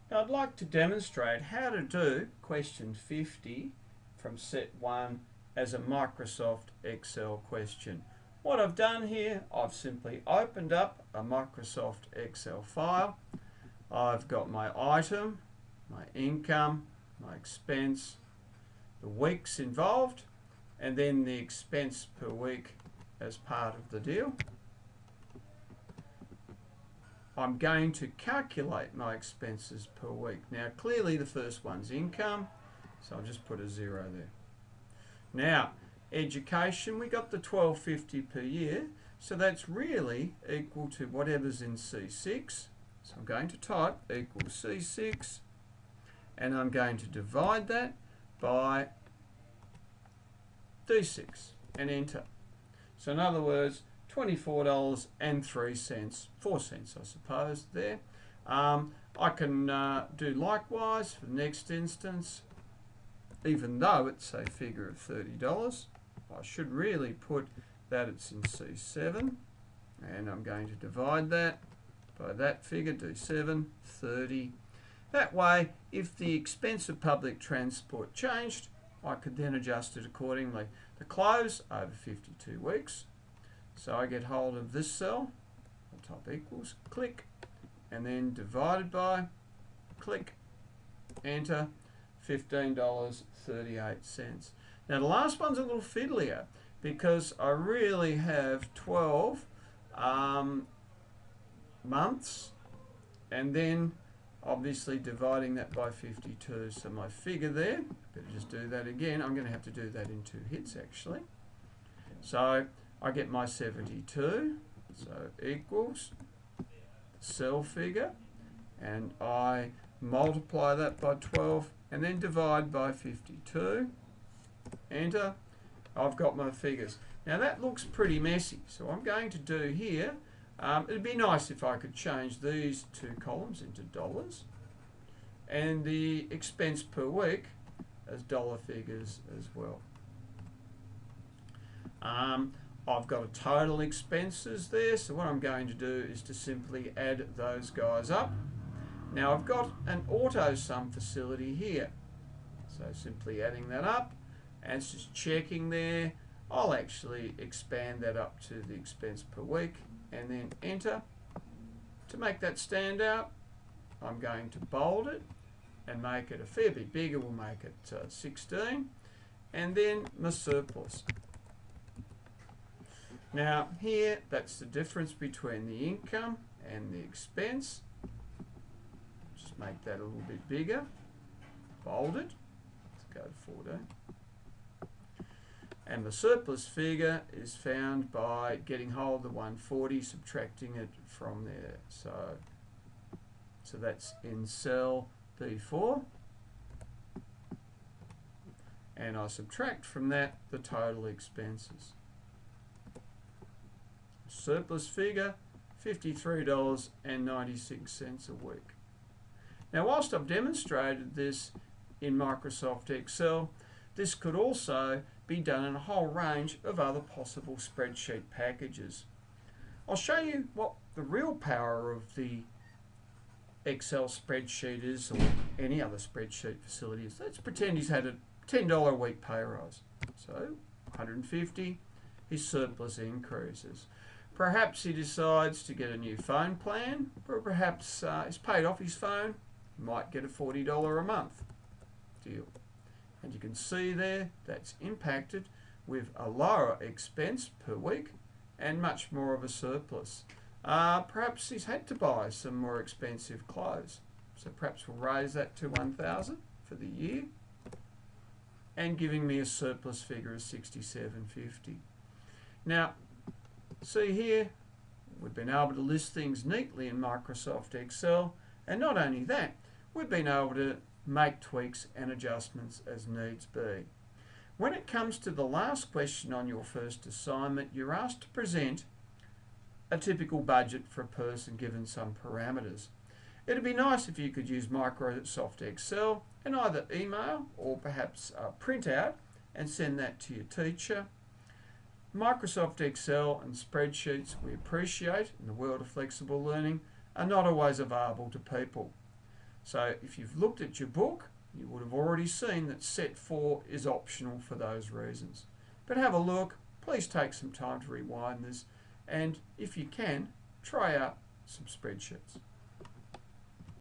Now I'd like to demonstrate how to do question 50 from set 1 as a Microsoft Excel question. What I've done here, I've simply opened up a Microsoft Excel file. I've got my item, my income, my expense, the weeks involved, and then the expense per week as part of the deal. I'm going to calculate my expenses per week. Now clearly the first one's income, so I'll just put a 0 there. Now education, we got the $12.50 per year, so that's really equal to whatever's in C6. So I'm going to type equals C6, and I'm going to divide that by D6 and enter. So in other words, $24.03, 4 cents I suppose there. I can do likewise for the next instance. Even though it's a figure of $30, I should really put that it's in C7, and I'm going to divide that by that figure, D7, 30. That way, if the expense of public transport changed, I could then adjust it accordingly. The close over 52 weeks. So I get hold of this cell, I'll type equals, click, and then divided by, click, enter, $15.38. Now the last one's a little fiddlier because I really have 12 months, and then obviously dividing that by 52. So my figure there, better just do that again. I'm going to have to do that in 2 hits actually. So I get my 72, so equals the cell figure, and I multiply that by 12 and then divide by 52, enter. I've got my figures. Now that looks pretty messy, so what I'm going to do here, it'd be nice if I could change these 2 columns into dollars and the expense per week as dollar figures as well. I've got a total expenses there, so what I'm going to do is to simply add those guys up. Now I've got an auto sum facility here, so simply adding that up, and it's just checking there. I'll actually expand that up to the expense per week and then enter. To make that stand out, I'm going to bold it and make it a fair bit bigger. We'll make it 16, and then my surplus. Now here, that's the difference between the income and the expense. Just make that a little bit bigger, bold it, let's go to 14. And the surplus figure is found by getting hold of the 140, subtracting it from there. So that's in cell B4. And I subtract from that the total expenses. Surplus figure, $53.96 a week. Now whilst I've demonstrated this in Microsoft Excel, this could also be done in a whole range of other possible spreadsheet packages. I'll show you what the real power of the Excel spreadsheet is, or any other spreadsheet facility is. Let's pretend he's had a $10 a week pay rise. So 150, his surplus increases. Perhaps he decides to get a new phone plan, or perhaps he's paid off his phone, might get a $40 a month deal. And you can see there that's impacted with a lower expense per week and much more of a surplus. Perhaps he's had to buy some more expensive clothes, so perhaps we'll raise that to $1,000 for the year, and giving me a surplus figure of $67.50. Now see here, we've been able to list things neatly in Microsoft Excel, and not only that, we've been able to make tweaks and adjustments as needs be. When it comes to the last question on your first assignment, you're asked to present a typical budget for a person given some parameters. It'd be nice if you could use Microsoft Excel and either email or perhaps print out and send that to your teacher. Microsoft Excel and spreadsheets we appreciate in the world of flexible learning are not always available to people. So if you've looked at your book, you would have already seen that set 4 is optional for those reasons. But have a look, please take some time to rewind this, and if you can, try out some spreadsheets.